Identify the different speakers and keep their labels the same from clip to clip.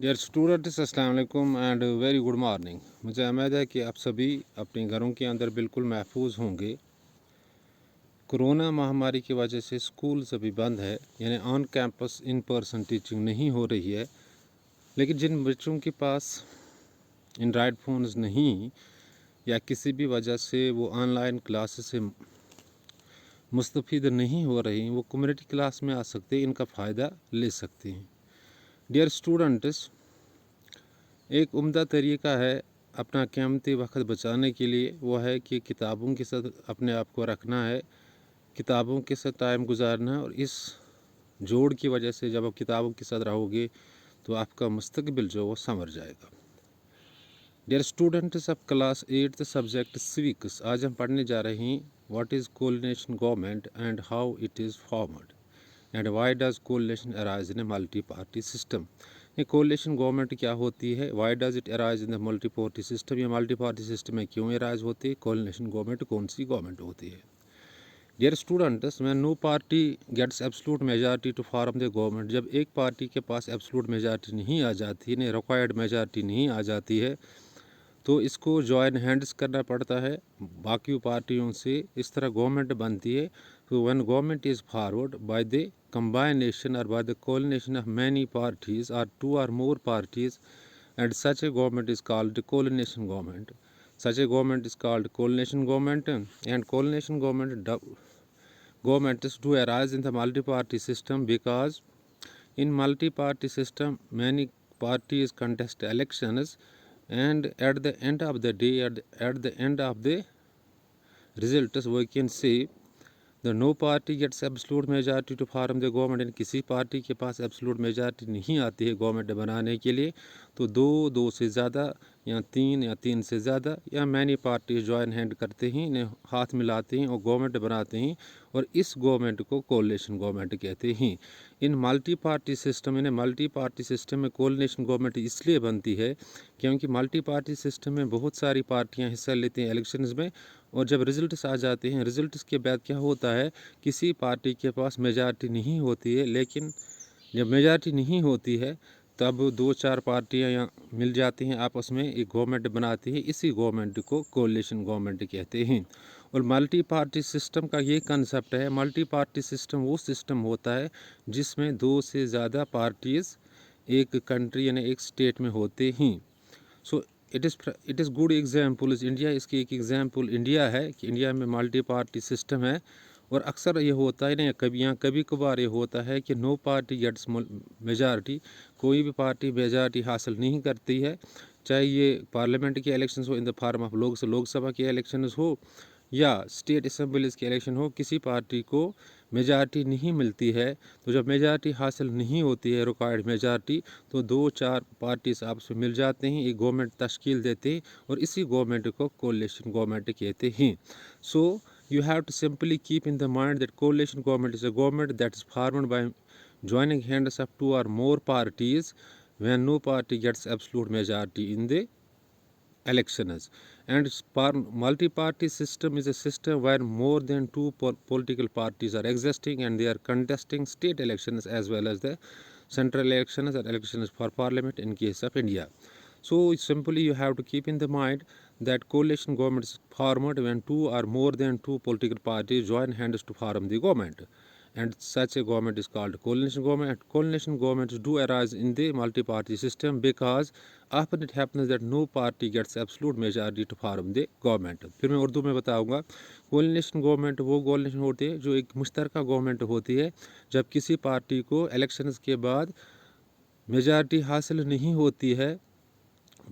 Speaker 1: Dear students अस्सलाम वालेकुम and very good morning. मुझे उम्मीद है कि आप सभी अपने घरों के अंदर बिल्कुल महफूज होंगे। कोरोना महामारी की वजह से स्कूल सभी बंद है, यानी on campus in person teaching नहीं हो रही है। लेकिन जिन बच्चों के पास एंड्रॉयड फ़ोन्स नहीं या किसी भी वजह से वो ऑनलाइन क्लासेस से मुस्तफ़ीद नहीं हो रही, वो कम्युनिटी क्लास में आ सकते हैं, इनका फ़ायदा ले सकते हैं। डियर स्टूडेंट्स, एक उम्दा तरीका है अपना कीमती वक्त बचाने के लिए, वो है कि किताबों के साथ अपने आप को रखना है, किताबों के साथ टाइम गुजारना है। और इस जोड़ की वजह से जब आप किताबों के साथ रहोगे तो आपका मुस्तकबिल जो वो संवर जाएगा। Dear students of class 8 subject civics, आज हम पढ़ने जा रहे हैं what is coordination government and how it is formed and why does coordination arise in a multi party system. ये कोऑर्डिनेशन गवर्नमेंट क्या होती है, why does it arise in the multi party system, या मल्टी पार्टी सिस्टम में क्यों arise होती है, coordination government कौन सी गवर्नमेंट होती है। Dear students, when no party gets absolute majority to form the government, जब एक पार्टी के पास एब्सोल्यूट मेजॉरिटी नहीं आ जाती, नहीं रिक्वायर्ड मेजॉरिटी नहीं आ जाती है, तो इसको जॉइन हैंड्स करना पड़ता है बाकी पार्टियों से, इस तरह गवर्नमेंट बनती है। तो when government is forward by the combination or by the coordination of many parties or two or more parties, and such a government is called coordination government. Such a government is called coordination government, and coordination governments do arise in the multi-party system because in multi-party system many parties contest elections, and at the end of the day, at the end of the results, we can say the no party gets absolute majority to form the government. यानी किसी party के पास absolute majority नहीं आती है government बनाने के लिए, तो दो से ज़्यादा या तीन से ज़्यादा या मैनी पार्टी जॉइन हैंड करते हैं, इन्हें हाथ मिलाते हैं और गवर्नमेंट बनाते हैं, और इस गवर्नमेंट को कोalition गवर्नमेंट कहते हैं। इन मल्टी पार्टी सिस्टम, यानी मल्टी पार्टी सिस्टम में कोalition गवर्नमेंट इसलिए बनती है क्योंकि मल्टी पार्टी सिस्टम में बहुत सारी पार्टियाँ हिस्सा लेती हैं इलेक्शंस में, और जब रिजल्ट्स आ जाते हैं, रिजल्ट्स के बाद क्या होता है, किसी पार्टी के पास मेजॉरिटी नहीं होती है, लेकिन जब मेजॉरिटी नहीं होती है तब दो चार पार्टियां यहाँ मिल जाती हैं, आपस में एक गवर्नमेंट बनाती है, इसी गवर्नमेंट को कोalition गवर्नमेंट कहते हैं। और मल्टी पार्टी सिस्टम का ये कंसेप्ट है, मल्टी पार्टी सिस्टम वो सिस्टम होता है जिसमें दो से ज़्यादा पार्टीज़ एक कंट्री यानी एक स्टेट में होते हैं। So it is good example is India. इसकी एक एग्जाम्पल इंडिया है कि इंडिया में मल्टी पार्टी सिस्टम है, और अक्सर ये होता है ना, कभी कभार ये होता है कि नो पार्टी गेट्स मेजॉरिटी, कोई भी पार्टी मेजॉरिटी हासिल नहीं करती है, चाहे ये पार्लियामेंट के इलेक्शंस हो in the form of Lok Sabha के इलेक्शंस हो या स्टेट असम्बलीज़ के इलेक्शन हो, किसी पार्टी को मेजॉरिटी नहीं मिलती है। तो जब मेजॉरिटी हासिल नहीं होती है रिक्वायर्ड मेजॉरिटी, तो दो चार पार्टीज आपस में मिल जाते हैं, एक गवर्नमेंट तश्कील देते हैं, और इसी गवर्नमेंट को कोalition गवर्नमेंट कहते हैं। सो you have to simply keep in the mind that coalition government is a government that is formed by joining hands of two or more parties when no party gets absolute majority in the elections. And multi-party system is a system where more than two political parties are existing and they are contesting state elections as well as the central elections and elections for parliament in case of India. So simply you have to keep in the mind that coalition government is formed when two or more than two political parties join hands to form the government, and such a government is called coalition government. And coalition governments do arise in the multi-party system because often it happens that no party gets absolute majority to form the government. फिर मैं उर्दू में बताऊंगा। कोलिनेशन government वो कोलिनेशन होती है जो एक मुश्तरका government होती है, जब किसी पार्टी को इलेक्शंस के बाद मेजॉरिटी हासिल नहीं होती है,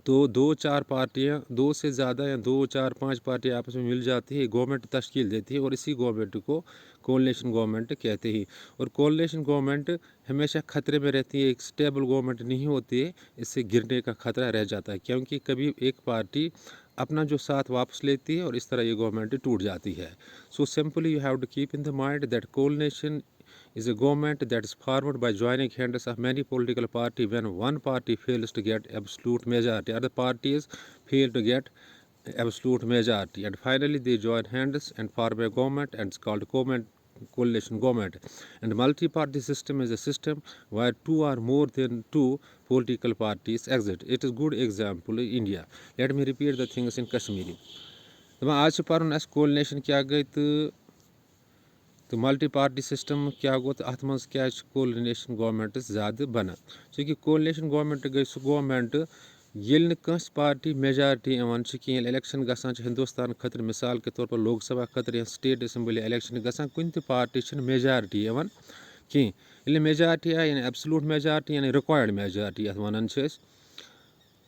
Speaker 1: तो दो चार पार्टियां, दो से ज़्यादा या दो चार पांच पार्टियां आपस में मिल जाती है, गवर्नमेंट तश्कील देती है, और इसी गवर्नमेंट को कोalition गवर्नमेंट कहते हैं। और कोalition गवर्नमेंट हमेशा खतरे में रहती है, एक स्टेबल गवर्नमेंट नहीं होती है, इससे गिरने का खतरा रह जाता है, क्योंकि कभी एक पार्टी अपना जो साथ वापस लेती है और इस तरह ये गवर्नमेंट टूट जाती है। So simply you have to keep in the mind that coalition is a government that is formed by joining hands of many political parties when one party fails to get absolute majority, other parties fail to get absolute majority, and finally they join hands and form a government, and it's called coalition government. And multi-party system is a system where two or more than two political parties exist. It is good example in India. Let me repeat the things in Kashmiri. आज पर्न अस कोलिनेशन क्या गई तो multi party system क्या गो तो अत मज क्या कोलिनेशन गवर्नमेंट ज़्यादा बना चूँकि कोलिनेशन गवर्नमेंट गई सह गवर्नमेंट ये पार्टी मेजॉरिटी कहें इलेक्शन गसान हिंदुस्तान खतर मिसाल के तौर पर लोकसभा खतर या स्टेट असम्बली इलेक्शन गसान कुन पार्टी मेजॉरिटी कहें मेजॉरिटी आई यानी एब्सोल्यूट मेजॉरिटी यानी रिक्वायर्ड मेजॉरिटी अत वन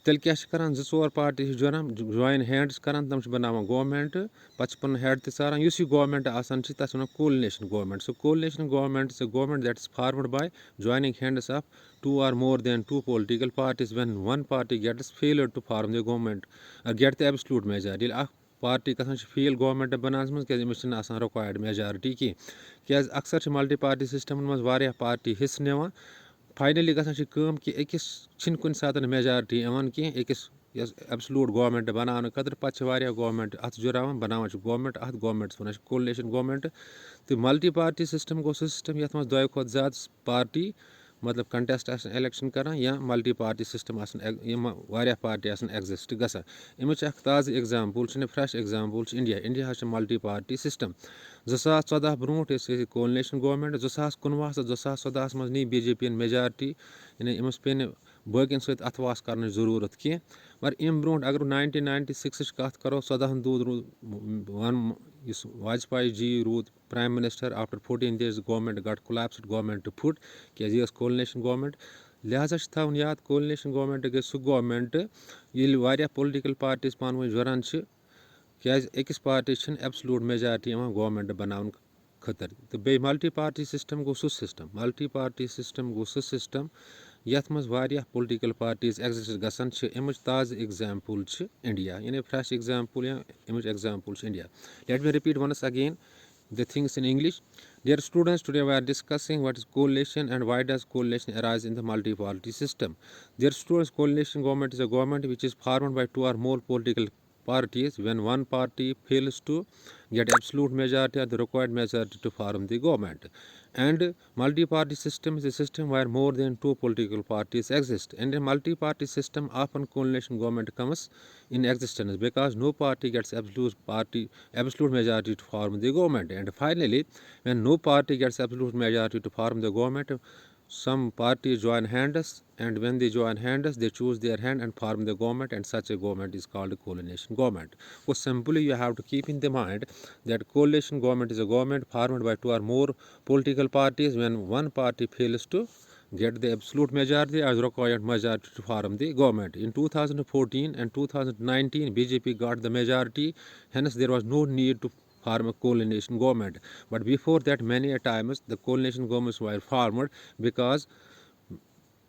Speaker 1: तेल क्या करान जोर पार्टी जुड़ान जॉइन हैंड्स करान तम बनावान गवर्नमेंट पे पुन हेड तारान यह गवर्नमेंट आसान तथ वन coalition government so coalition government is a government that is formed by joining hands of two or more than two political parties when one party gets failure to form the government or get the absolute majority party गसान फेल government बनास मज क्या required majority क्या अक्सर multi party system मज party हिस्स निवान फाइनली गसान कि अकिस कुन सात मेजॉरिटी कहें अकिस एब्सोल्यूट गवर्नमेंट बनाने खतर पे गवर्नमेंट अत जुड़ान बनावान गवर्नमेंट अत गवर्नमेंट वन कोलिनेशन गवर्नमेंट तो मल्टी पार्टी सिस्टम गो सिस्टम ये दो खुद ज़्यादा पार्टी मतलब कंटेस्ट इलेक्शन करान या multi party system party exist गसान अमिच ताज़ example fresh example India multi party system 2014 brought coalition government 2019 तो 2014 मज नी BJP मेजॉरिटी यानी अमस पे बाकिन सत अथवास कर जरूरत कह मगर अम ब्रोट अगर 1996 कत करो 14 दूद वन वाजपेयी जी रूद prime minister after 14 days government गट कोलैप्स्ड गवर्नमेंट फुट क्या कोलिनेशन गवर्नमेंट लिहाजा थवन याद कोलिनेशन गवर्नमेंट गई सह गवर्नमेंट ये पोलिटिकल पार्टीज पान वन जुड़ान क्या अकिस पार्टी एब्सोल्यूट मेजॉरिटी गवर्नमेंट बनाने खतर तो बे मल्टी पार्टी सिस्टम गो सिस्टम मल्टी पार्टी सिस्टम गो सिस्टम यथ मज पोलिटिकल पार्टीज एग्जिस्ट गसान अमिच ताज़ एग्जाम्पल इंडिया यानी फ्रेश एग्जाम्पल या अमिच example India let me repeat once again the things in English. Dear students, today we are discussing what is coalition and why does coalition arise in the multi-party system. Dear students, coalition government is a government which is formed by two or more political parties when one party fails to get absolute majority or the required majority to form the government. And multi-party system is a system where more than two political parties exist. And a multi-party system often coalition government comes in existence because no party gets absolute majority to form the government. And finally, when no party gets absolute majority to form the government, some parties join hands, and when they join hands, they choose their hand and form the government, and such a government is called a coalition government. So simply you have to keep in the mind that coalition government is a government formed by two or more political parties when one party fails to get the absolute majority as required majority to form the government. In 2014 and 2019, BJP got the majority, hence there was no need to form a coalition government. But before that, many a times the coalition governments were formed because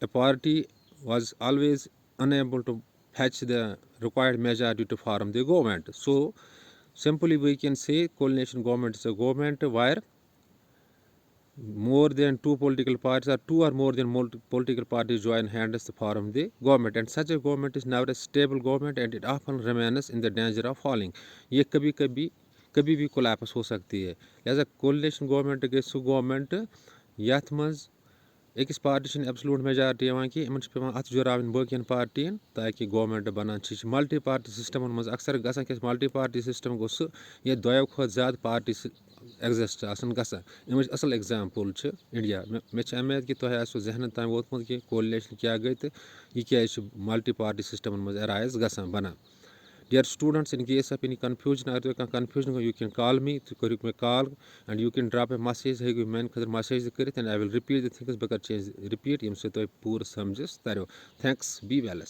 Speaker 1: a party was always unable to fetch the required majority to form the government. So simply we can say coalition government is a government where more than two political parties or two or more than political parties join hands to form the government, and such a government is never a stable government and it often remains in the danger of falling. ये कभी भी collapse हो सकती है. लिहाजा कोलिनेशन government गई सह government यथ मज अकिस पार्टी एब्सोल्यूट मेजॉरिटी कि इन पे अत जुड़ान बाकियन पार्टियन ताकि गवर्नमेंट बनान मल्टी पार्टी सिस्टम मज अक्सर गसान क्या मल्टी पार्टी सिस्टम गो ये दो खुद ज़्यादा पार्टी एग्जिस्ट गसान अमिच असल एग्जाम्पल इंडिया मे उम्मीद कि तुम आसो जहन तान वोतमुत कि कोलिनेशन क्या गई तो यह क्या मल्टी पार्टी सिस्टम मज अराइज गसान बना. Dear students, in case of any confusion or confusion, you can call me. You can call and you can drop a message. Hey, you man, message and I will repeat the things because change repeat. You say to poor subjects. Thanks. Be well.